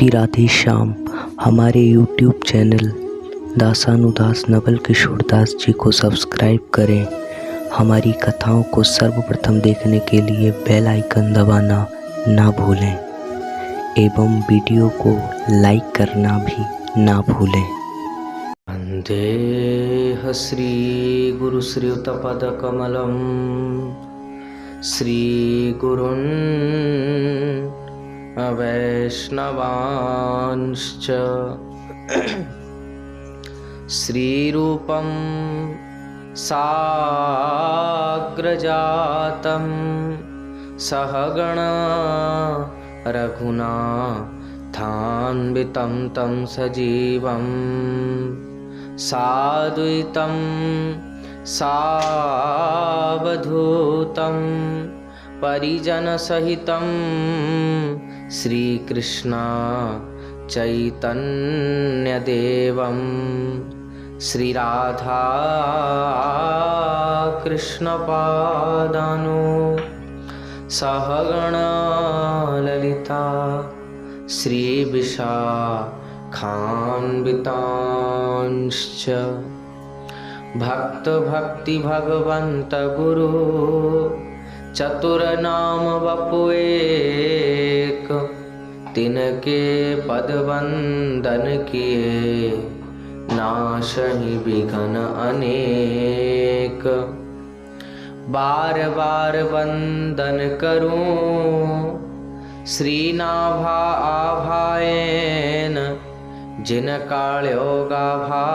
श्री राधे श्याम। हमारे YouTube channel दासानुदास Naval Kishore Das ji को subscribe करें। हमारी कथाओं को सर्वप्रथम देखने के लिए बेल आइकन दबाना ना भूलें एवं वीडियो को लाइक करना भी ना भूलें। वंदेह श्री गुरु श्रीयुतपदकमलं श्री गुरुन् वैष्णवांश्च श्रीरूपं साग्रजातं सहगणा रघुनाथान्वितं तं सजीवं साद्वैतं सावधूतं परिजनसहितं श्रीकृष्ण चैतन्यदेवं श्रीराधा कृष्णपादानो सहगणा ललिता श्रीविशाखान्वितांश्च भक्ति भगवन्त गुरु चतुरनाम वपुएक तिनके पद वंदन किए नाशहि विघ्न अनेक। बार बार वंदन करूं श्रीनाभा आभाएन जिन काल्यो गाभा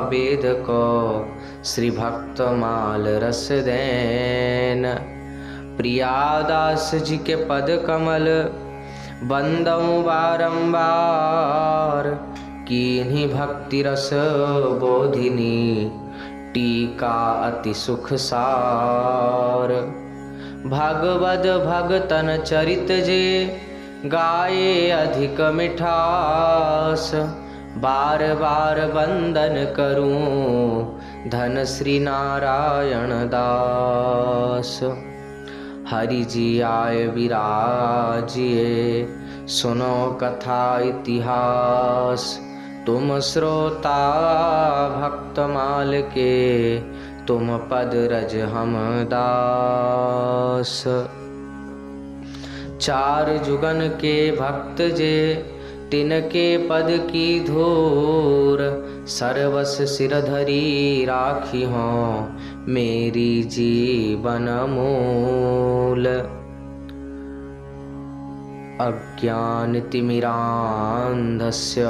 वेद को श्री भक्तमाल रस देन। प्रियादास जी के पद कमल बंदऊं बारंबार कीन्ही भक्ति रस बोधिनी टीका अति सुख सार। भगवद भगतन चरित जे गाये अधिक मिठास बार बार वंदन करूं धन श्री नारायण दास। हरि जी आए विराजिए सुनो कथा इतिहास तुम श्रोता भक्तमाल के तुम पद रज हम दास। चार जुगन के भक्त जे तिनके पद की धूर सर्वस सिर धरी राखी हो मेरी जीवन मूल। अज्ञानतिमिरान्धस्य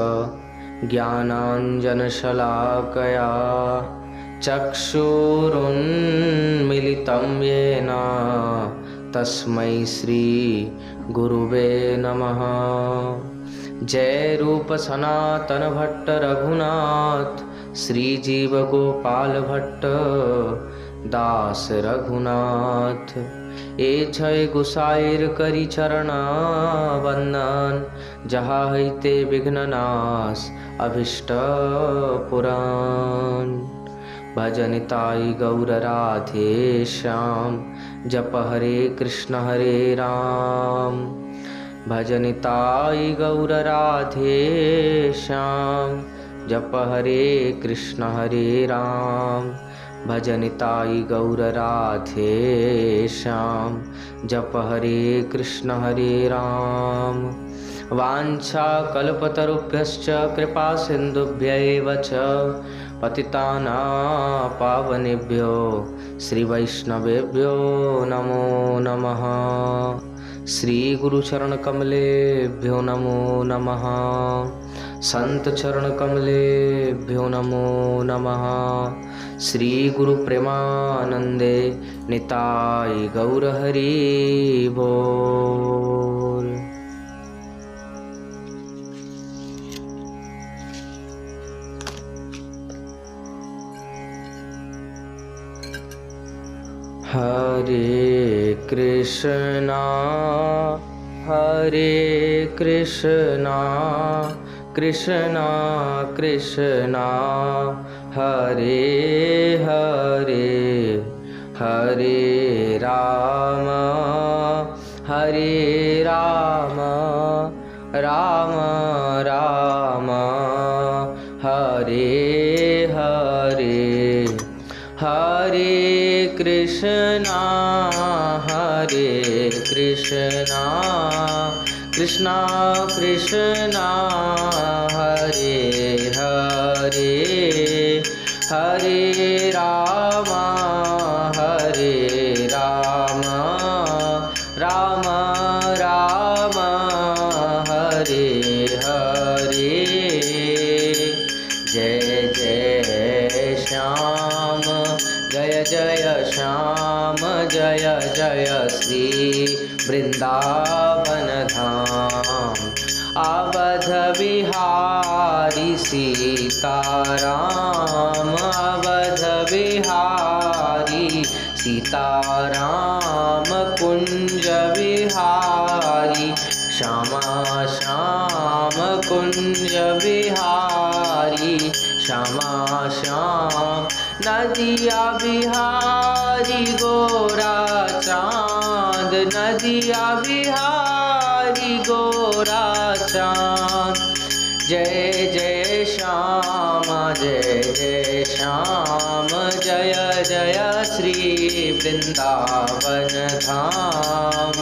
ज्ञानाञ्जनशलाकया चक्षुरुन्मिलितं येन तस्मै श्री गुरुवे नमः। जय रूप सनातन भट्ट रघुनाथ श्री जीव गोपाल भट्ट दास रघुनाथ। ए छय गुसाइर करी चरणा वंदन जहाँ हईते विघ्ननाश अभिष्ट पुराण। भजनिताई गौर राधे श्याम जप हरे कृष्ण हरे राम। भजनिताई गौर राधे श्याम जप हरे कृष्ण हरे राम। भजनिताई गौर राधे श्याम जप हरे कृष्ण हरे राम। वाञ्छा कल्पतरुभ्यश्च कृपा सिन्धुभ्यैव च पतितानां पावनेभ्यो श्री वैष्णवेभ्यो नमो नमः। श्री गुरु चरण कमलेभ्यो नमो नमः। संत चरण कमलेभ्यो नमो नमः। श्री गुरु प्रेमानंदे निताय गौर हरि बोल। हरे कृष्णा कृष्णा कृष्णा हरे हरे हरे राम राम राम हरे हरे, हरे कृष्णा कृष्णा कृष्णा हरे हरे, हरे राम राम राम हरे हरे। जय जय श्याम जय जय श्याम, जय जय श्री वृंदावन धाम। अवध बिहारी सीताराम, अवध बिहारी सीताराम, कुंज बिहारी श्यामा श्याम, कुंज बिहारी श्यामा श्याम। नदिया बिहारी गोरा चाँद, नदिया बिहारी गोरा चाँद। जय जय श्याम जय जय श्याम, जय जय श्री वृंदावन धाम।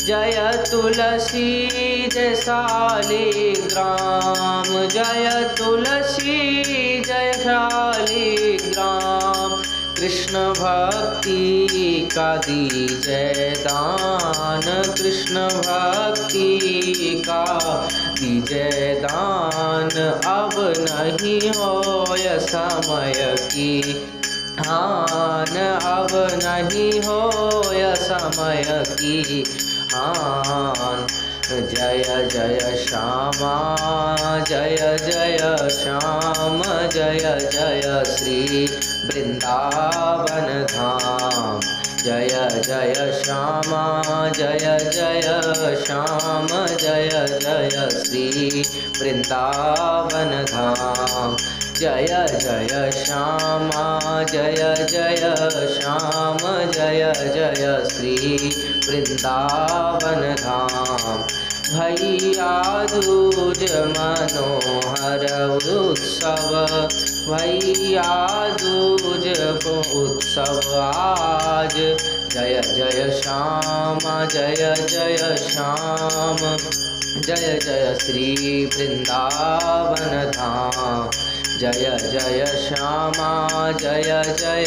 जय तुलसी जय शालिग्राम, जय तुलसी जय शालिग्राम। कृष्ण भक्ति का दीजय दान, कृष्ण भक्ति का दीजय दान। अब नहीं होय समय की हान, अब नहीं होय समय की हान। जय जय श्यामा जय जय श्याम, जय जय श्री वृंदावन धाम। जय जय श्यामा जय जय श्याम, जय जय श्री वृंदावन धाम। जय जय श्यामा जय जय श्याम, जय जय श्री वृंदावन धाम। भैया दूज मनोहर उत्सव, भैया दूज उत्सव आज। जय जय श्याम जय जय श्याम, जय जय श्री वृंदावन धाम। जय जय श्यामा जय जय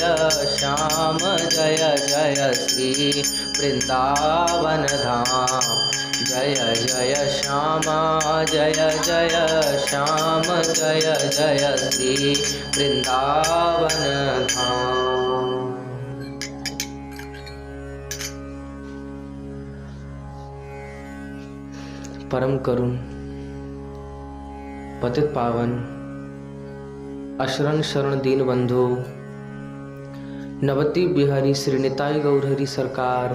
श्याम, जय जय श्री वृंदावन धाम। जय जय श्यामा जय जय श्याम, जय जय श्री वृंदावन धाम। परम करुण पतित पावन अशरण शरण दीन बंधु नवद्वीप बिहारी श्री निताई गौरहरि सरकार,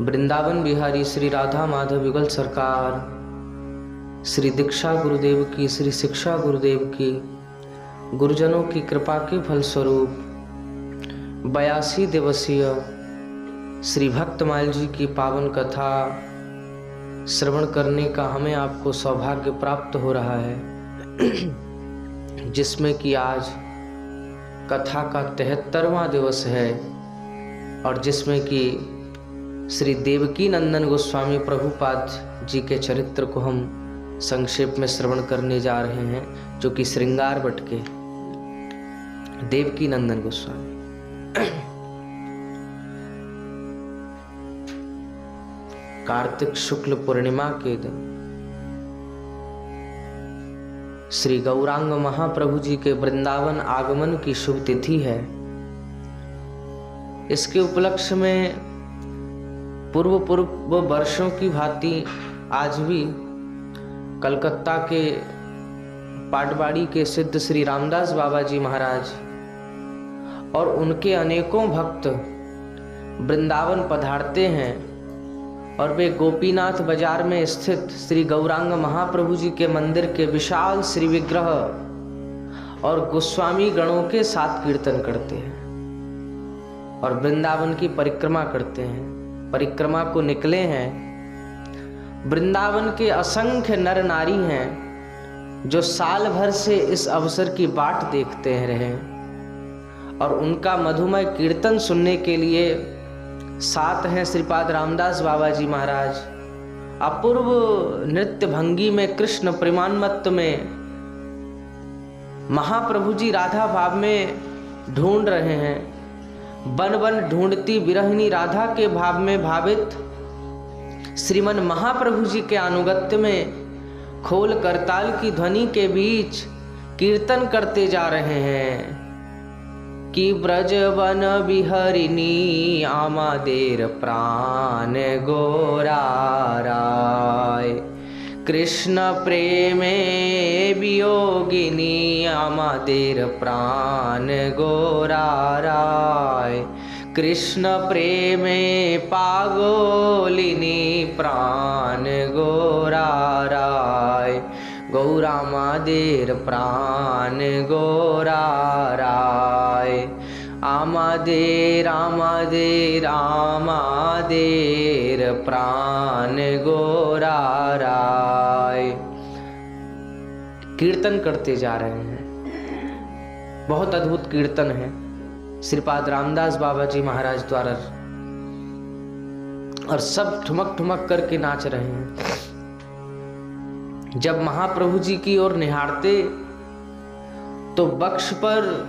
वृंदावन बिहारी श्री राधा माधव युगल सरकार, श्री दीक्षा गुरुदेव की, श्री शिक्षा गुरुदेव की, गुरुजनों की कृपा के फलस्वरूप 82 दिवसीय श्री भक्तमाल जी की पावन कथा श्रवण करने का हमें आपको सौभाग्य प्राप्त हो रहा है, जिसमें कि आज कथा का 73वां दिवस है और जिसमें कि श्री देवकी नंदन गोस्वामी प्रभुपाद जी के चरित्र को हम संक्षेप में श्रवण करने जा रहे हैं, जो कि श्रृंगार बट के देवकी नंदन गोस्वामी। कार्तिक शुक्ल पूर्णिमा के दिन श्री गौरांग महाप्रभु जी के वृंदावन आगमन की शुभ तिथि है। इसके उपलक्ष्य में पूर्व वर्षों की भांति आज भी कलकत्ता के पाटवाड़ी के सिद्ध श्री रामदास बाबा जी महाराज और उनके अनेकों भक्त वृंदावन पधारते हैं और वे गोपीनाथ बाजार में स्थित श्री गौरांग महाप्रभु जी के मंदिर के विशाल श्री विग्रह और गोस्वामी गणों के साथ कीर्तन करते हैं और वृंदावन की परिक्रमा करते हैं। परिक्रमा को निकले हैं वृंदावन के असंख्य नर नारी हैं जो साल भर से इस अवसर की बाट देखते रहे और उनका मधुमय कीर्तन सुनने के लिए साथ हैं श्रीपाद रामदास बाबा जी महाराज। अपूर्व नृत्य भंगी में, कृष्ण प्रेमान्मत्त में, महाप्रभु जी राधा भाव में ढूंढ रहे हैं। बन बन ढूंढती विरहिणी राधा के भाव में भावित श्रीमन महाप्रभु जी के अनुगत्य में खोल करताल की ध्वनि के बीच कीर्तन करते जा रहे हैं कि ब्रज वन बिहरिणी आमादेर प्राण गोराराय, कृष्ण प्रेमे वियोगिनी आमादेर प्राण गोराराय, कृष्ण प्रेमे पागोलिनी प्राण गोराराय, गौरामादेर प्राण गोराराय, आमादेर आमादेर आमादेर प्राण गोराराय। कीर्तन करते जा रहे हैं, बहुत अद्भुत कीर्तन है श्रीपाद रामदास बाबा जी महाराज द्वारा, और सब ठुमक ठुमक करके नाच रहे हैं। जब महाप्रभु जी की ओर निहारते तो वक्ष पर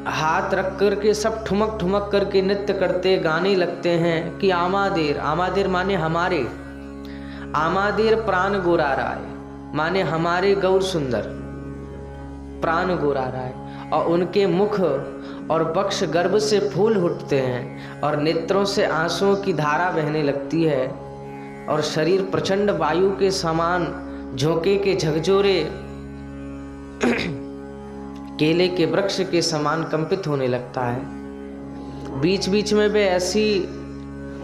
हाथ रख करके सब ठुमक ठुमक करके नृत्य करते, गाने लगते हैं कि आमादेर, आमादेर माने हमारे, आमादेर प्राण गोराराय माने हमारे गौर सुंदर प्राण गोराराय। और उनके मुख और वक्ष गर्भ से फूल उठते हैं और नेत्रों से आंसुओं की धारा बहने लगती है और शरीर प्रचंड वायु के समान झोंके के झकझोरे केले के वृक्ष के समान कंपित होने लगता है। बीच बीच में वे ऐसी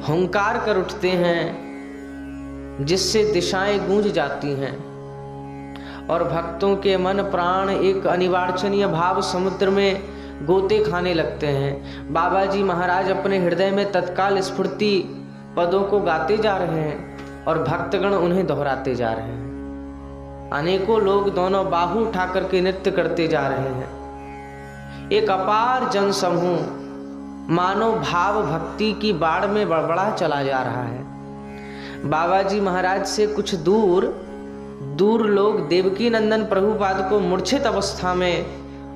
हुंकार कर उठते हैं जिससे दिशाएं गूंज जाती हैं और भक्तों के मन प्राण एक अनिवार्चनीय भाव समुद्र में गोते खाने लगते हैं। बाबा जी महाराज अपने हृदय में तत्काल स्फूर्ति पदों को गाते जा रहे हैं और भक्तगण उन्हें दोहराते जा रहे हैं। अनेकों लोग दोनों बाहु उठा करके नृत्य करते जा रहे हैं। एक अपार जनसमूह मानो भाव भक्ति की बाढ़ में बड़बड़ा चला जा रहा है। बाबा जी महाराज से कुछ दूर दूर लोग देवकी नंदन प्रभुपाद को मूर्छित अवस्था में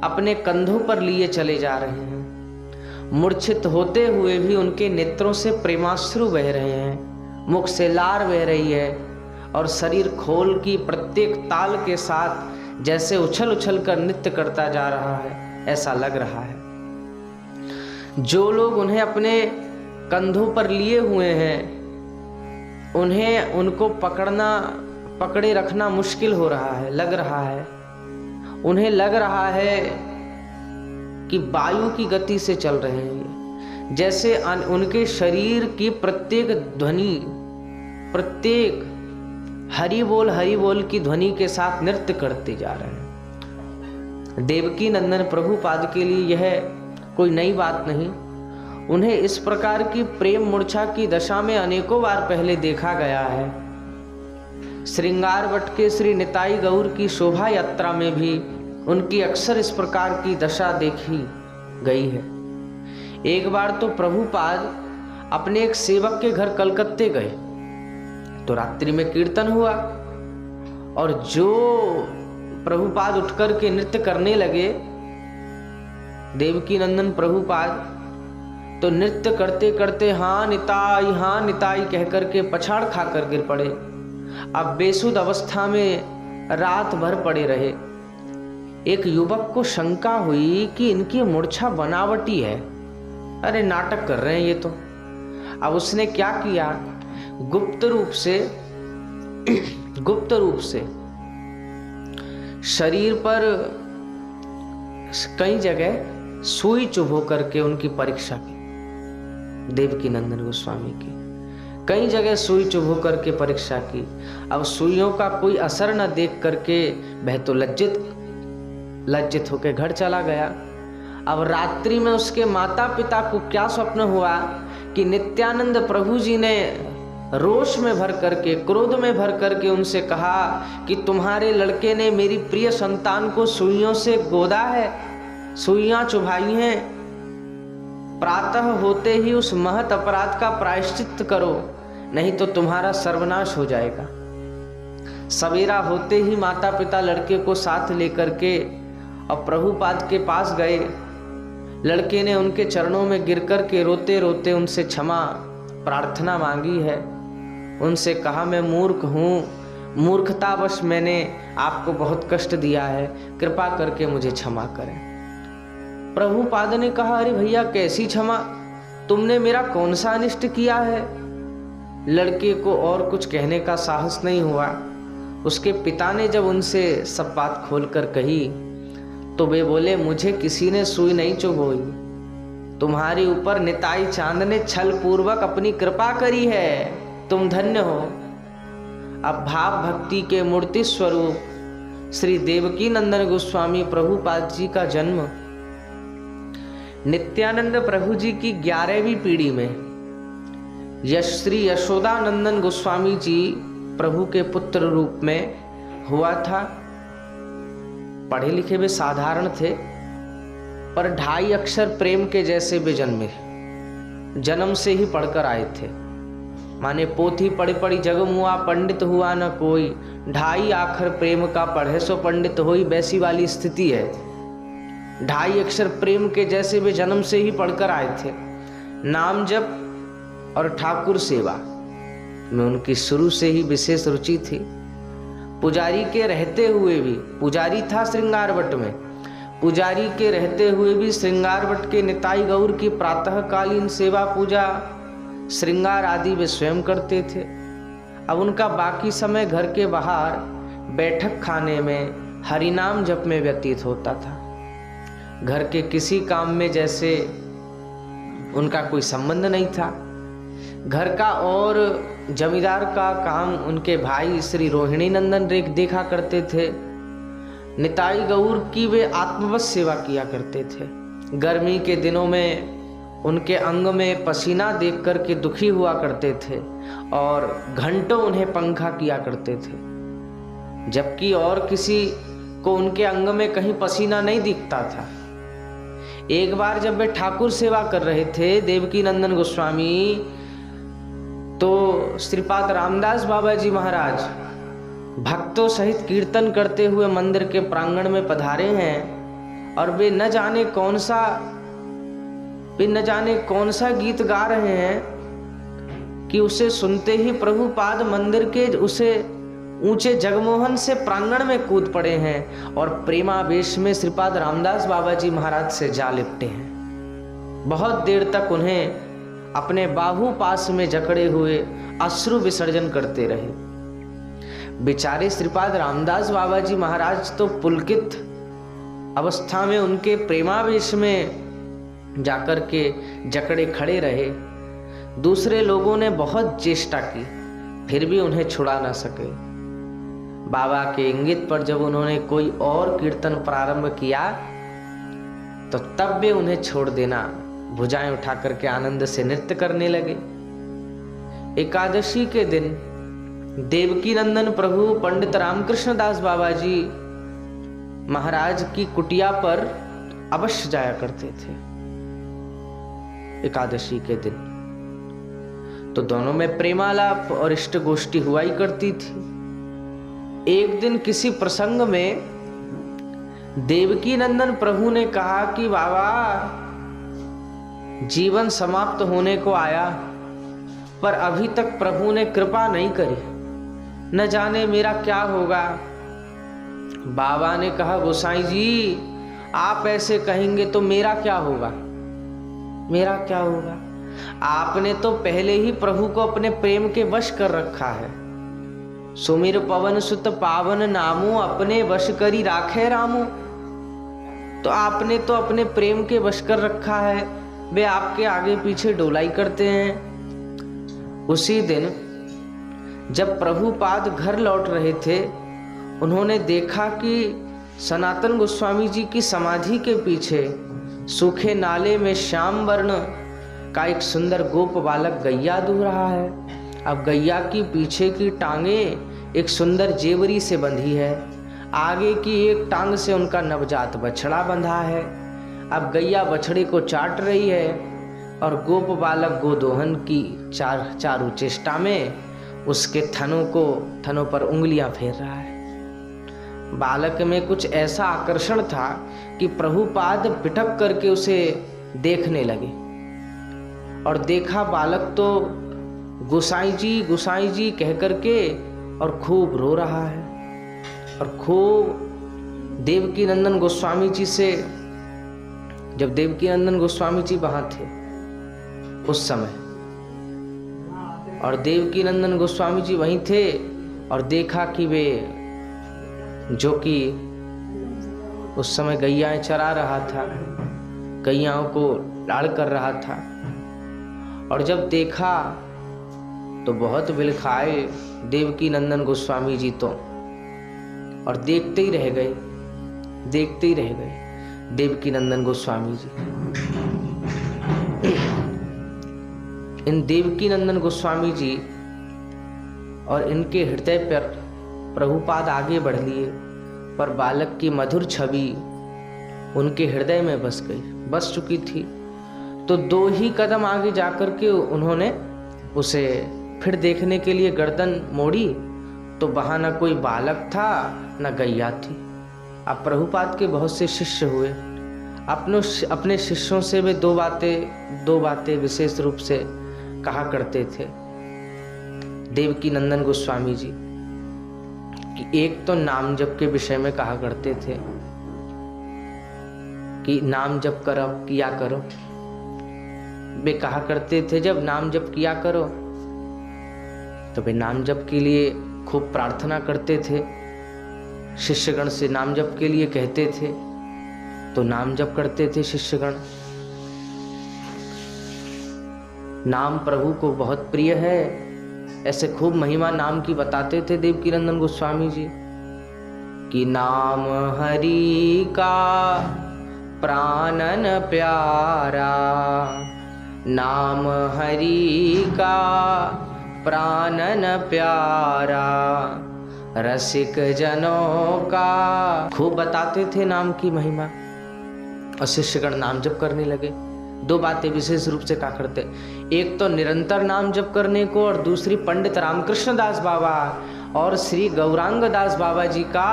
अपने कंधों पर लिए चले जा रहे हैं। मूर्छित होते हुए भी उनके नेत्रों से प्रेमाश्रु बह रहे हैं, मुख से लार बह रही है और शरीर खोल की प्रत्येक ताल के साथ जैसे उछल उछल कर नृत्य करता जा रहा है, ऐसा लग रहा है। जो लोग उन्हें अपने कंधों पर लिए हुए हैं उन्हें उनको पकड़े रखना मुश्किल हो रहा है, लग रहा है। उन्हें लग रहा है कि वायु की गति से चल रहे हैं, जैसे उनके शरीर की प्रत्येक ध्वनि, प्रत्येक हरि बोल की ध्वनि के साथ नृत्य करते जा रहे हैं। देवकी नंदन प्रभुपाद के लिए यह कोई नई बात नहीं। उन्हें इस प्रकार की प्रेम मूर्छा की दशा में अनेकों बार पहले देखा गया है। श्रृंगार वट के श्री निताई गौर की शोभा यात्रा में भी उनकी अक्सर इस प्रकार की दशा देखी गई है। एक बार तो प्रभुपाद अपने एक सेवक के घर कलकत्ते गए तो रात्रि में कीर्तन हुआ और जो प्रभुपाद उठकर के नृत्य करने लगे, देवकी नंदन प्रभुपाद तो नृत्य करते करते हाँ निताई कह करके पछाड़ खाकर गिर पड़े। अब बेसुध अवस्था में रात भर पड़े रहे। एक युवक को शंका हुई कि इनकी मूर्छा बनावटी है, अरे नाटक कर रहे हैं ये तो। अब उसने क्या किया, गुप्त रूप से शरीर पर कई जगह सुई चुभो करके उनकी परीक्षा की। देवकी नंदन गोस्वामी की कई जगह सुई चुभो करके परीक्षा की। अब सुइयों का कोई असर न देख करके वह तो लज्जित होकर घर चला गया। अब रात्रि में उसके माता पिता को क्या स्वप्न हुआ कि नित्यानंद प्रभु जी ने रोष में भर करके, क्रोध में भर करके उनसे कहा कि तुम्हारे लड़के ने मेरी प्रिय संतान को सुइयों से गोदा है, सुइयां चुभाई हैं। प्रातः होते ही उस महत अपराध का प्रायश्चित करो, नहीं तो तुम्हारा सर्वनाश हो जाएगा। सवेरा होते ही माता पिता लड़के को साथ लेकर के और प्रभुपाद के पास गए। लड़के ने उनके चरणों में गिर कर के रोते रोते उनसे क्षमा प्रार्थना मांगी है। उनसे कहा, मैं मूर्ख हूँ, मूर्खतावश मैंने आपको बहुत कष्ट दिया है, कृपा करके मुझे क्षमा करें। प्रभुपाद ने कहा, अरे भैया कैसी क्षमा, तुमने मेरा कौन सा अनिष्ट किया है। लड़के को और कुछ कहने का साहस नहीं हुआ। उसके पिता ने जब उनसे सब बात खोलकर कही तो वे बोले, मुझे किसी ने सुई नहीं चुभोई, तुम्हारे ऊपर निताई चांद ने छल पूर्वक अपनी कृपा करी है, तुम धन्य हो। अब भाव भक्ति के मूर्ति स्वरूप श्री देवकी नंदन गोस्वामी प्रभुपाद जी का जन्म नित्यानंद प्रभु जी की 11वीं पीढ़ी में श्री यशोदानंदन गोस्वामी जी प्रभु के पुत्र रूप में हुआ था। पढ़े लिखे वे साधारण थे, पर 2.5 अक्षर प्रेम के जैसे वे जन्मे, जन्म से ही पढ़कर आए थे। माने पोथी पढ़ी पढ़ी जग मुआ, पंडित हुआ न कोई, 2.5 आखर प्रेम का पढ़े सो पंडित होई, वैसी वाली स्थिति है। 2.5 अक्षर प्रेम के जैसे वे जन्म से ही पढ़कर आए थे। नाम जप और ठाकुर सेवा में उनकी शुरू से ही विशेष रुचि थी। पुजारी के रहते हुए भी, पुजारी था श्रृंगारवट में, पुजारी के रहते हुए भी श्रृंगारवट के निताई गौर की प्रातःकालीन सेवा पूजा श्रृंगार आदि वे स्वयं करते थे। अब उनका बाकी समय घर के बाहर बैठक खाने में हरिनाम जप में व्यतीत होता था। घर के किसी काम में जैसे उनका कोई संबंध नहीं था। घर का और जमींदार का काम उनके भाई श्री रोहिणी नंदन देखा करते थे। निताई गौर की वे आत्मवश सेवा किया करते थे। गर्मी के दिनों में उनके अंग में पसीना देख कर के दुखी हुआ करते थे और घंटों उन्हें पंखा किया करते थे, जबकि और किसी को उनके अंग में कहीं पसीना नहीं दिखता था। एक बार जब वे ठाकुर सेवा कर रहे थे देवकी नंदन गोस्वामी, तो श्रीपाद रामदास बाबा जी महाराज भक्तों सहित कीर्तन करते हुए मंदिर के प्रांगण में पधारे हैं और वे न जाने कौन सा गीत गा रहे हैं कि उसे सुनते ही प्रभुपाद मंदिर के उसे ऊंचे जगमोहन से प्रांगण में कूद पड़े हैं और प्रेमावेश में श्रीपाद रामदास बाबा जी महाराज से जा लिपटे हैं। बहुत देर तक उन्हें अपने बाहु पास में जकड़े हुए अश्रु विसर्जन करते रहे। बेचारे श्रीपाद रामदास बाबा जी महाराज तो पुलकित अवस्था में उनके प्रेमावेश में जाकर के जकड़े खड़े रहे। दूसरे लोगों ने बहुत चेष्टा की, फिर भी उन्हें छुड़ा ना सके। बाबा के इंगित पर जब उन्होंने कोई और कीर्तन प्रारंभ किया तो तब वे उन्हें छोड़ देना, भुजाएं उठा करके आनंद से नृत्य करने लगे। एकादशी के दिन देवकी नंदन प्रभु पंडित रामकृष्ण दास बाबा जी महाराज की कुटिया पर अवश्य जाया करते थे। एकादशी के दिन तो दोनों में प्रेमालाप और इष्ट गोष्ठी हुआ ही करती थी। एक दिन किसी प्रसंग में देवकी नंदन प्रभु ने कहा कि बाबा, जीवन समाप्त होने को आया पर अभी तक प्रभु ने कृपा नहीं करी, न जाने मेरा क्या होगा। बाबा ने कहा, गोसाई जी आप ऐसे कहेंगे तो मेरा क्या होगा, मेरा क्या होगा। आपने तो पहले ही प्रभु को अपने प्रेम के वश कर रखा है। सुमिर पवन सुत पावन नामो, अपने वश करी राखे रामो। तो आपने तो अपने प्रेम के वश कर रखा है, वे आपके आगे पीछे डोलाई करते हैं। उसी दिन जब प्रभुपाद घर लौट रहे थे, उन्होंने देखा कि सनातन गोस्वामी जी की समाधि के पीछे सूखे नाले में श्याम वर्ण का एक सुंदर गोप बालक गैया दूह रहा है अब गैया की पीछे की टांगे एक सुंदर जेवरी से बंधी है, आगे की एक टांग से उनका नवजात बछड़ा बंधा है। अब गैया बछड़े को चाट रही है और गोप बालक गोदोहन की चारू चेष्टा में उसके थनों पर उंगलियां फेर रहा है। बालक में कुछ ऐसा आकर्षण था कि प्रभुपाद बिटक करके उसे देखने लगे और देखा बालक तो गोसाई जी कह करके और खूब रो रहा है। और खूब देवकी नंदन गोस्वामी जी से, जब देवकी नंदन गोस्वामी जी वहां थे उस समय, और देवकी नंदन गोस्वामी जी वहीं थे और देखा कि वे जो कि उस समय गैयाएं चरा रहा था, गैयाओं को लाड़ कर रहा था, और जब देखा तो बहुत बिलखाए देवकी नंदन गोस्वामी जी तो, और देखते ही रह गए देवकी नंदन गोस्वामी जी। इन देवकी नंदन गोस्वामी जी और इनके हृदय पर प्रभुपाद आगे बढ़ लिए, पर बालक की मधुर छवि उनके हृदय में बस चुकी थी। तो 2 ही कदम आगे जाकर के उन्होंने उसे फिर देखने के लिए गर्दन मोड़ी, तो वहां न कोई बालक था न गैया थी। अब प्रभुपाद के बहुत से शिष्य हुए, अपने शिष्यों से वे दो बातें विशेष रूप से कहा करते थे देवकी नंदन गोस्वामी जी, कि एक तो नाम जप के विषय में कहा करते थे कि नाम जप किया करो। वे कहा करते थे जब नाम जप किया करो तो वे नाम जप के लिए खूब प्रार्थना करते थे, शिष्यगण से नाम जप के लिए कहते थे तो नाम जप करते थे शिष्यगण। नाम प्रभु को बहुत प्रिय है, ऐसे खूब महिमा नाम की बताते थे देवकी नंदन गोस्वामी जी कि नाम हरि का प्राणन प्यारा, नाम हरि का प्राणन प्यारा, रसिक जनों का। खूब बताते थे नाम की महिमा और शिष्यगण नाम जप करने लगे। 2 बातें विशेष रूप से कहा करते, एक तो निरंतर नाम जप करने को, और दूसरी पंडित रामकृष्ण दास बाबा और श्री गौरांग दास बाबा जी का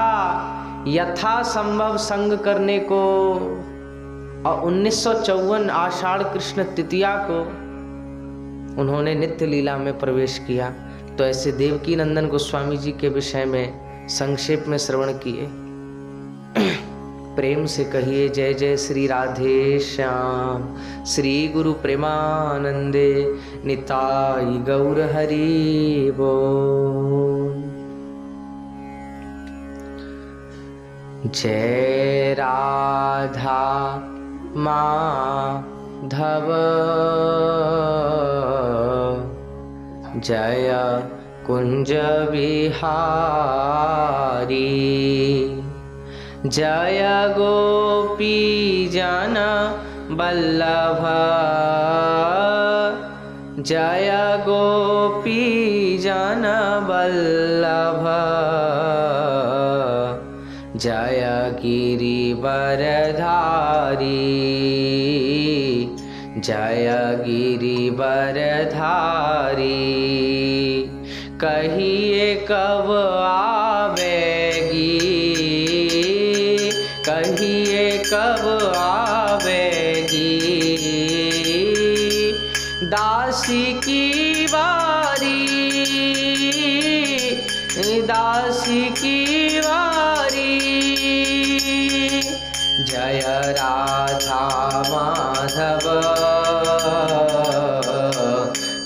यथा संभव संग करने को। और 1954 आषाढ़ कृष्ण तृतीया को उन्होंने नित्य लीला में प्रवेश किया। तो ऐसे देवकी नंदन गोस्वामी जी के विषय में संक्षेप में श्रवण किए। प्रेम से कहिए जय जय श्री राधे श्याम, श्री गुरु प्रेमानंदे, निताई गौर हरि बोल। जय राधा माधव, जय कुंज बिहारी, जय गोपी जन वल्लभ, जय गोपी जन वल्लभ, जय गिरिवरधारी, जय गिरिवरधारी। कहिए कब आवेगी, कहिए कब आवेगी, दासी की बारी, दासी की बारी। जय राधा माधव,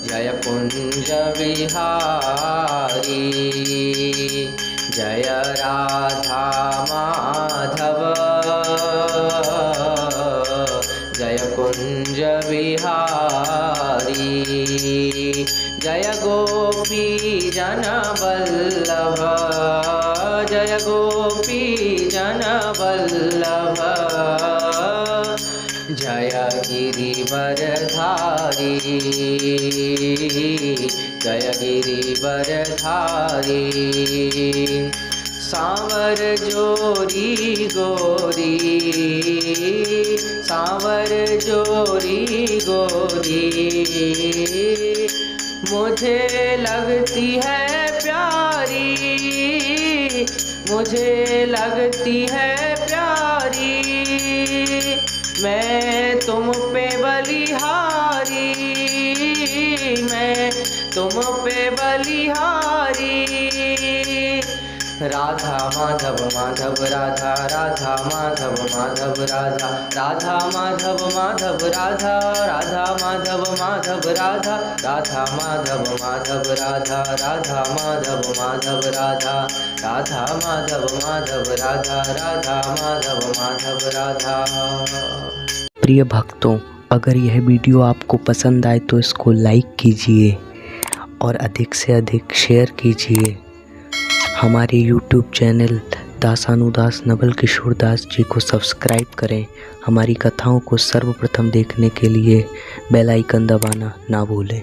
जय कुंज बिहारी, जय राधा माधव, जय कुंज बिहारी, जय गोपी जन वल्लभ, जय गोपी जन वल्लभ, जय गिरिवरधारी, जय गिरिवरधारी। सांवर जोरी गोरी, सांवर जोरी गोरी, मुझे लगती है प्यारी, मुझे लगती है प्यारी। मैं तुम पे बलिहारी, मैं तुम पे बलिहारी। राधा माधव माधव राधा, राधा माधव माधव राधा, राधा माधव माधव राधा, राधा माधव माधव राधा, राधा माधव माधव राधा, राधा माधव माधव राधा, राधा माधव माधव राधा, राधा माधव माधव राधा। प्रिय भक्तों, अगर यह वीडियो आपको पसंद आए तो इसको लाइक कीजिए और अधिक से अधिक शेयर कीजिए। हमारे YouTube चैनल दासानुदास नवल किशोर दास जी को सब्सक्राइब करें। हमारी कथाओं को सर्वप्रथम देखने के लिए बेल आइकन दबाना ना भूलें।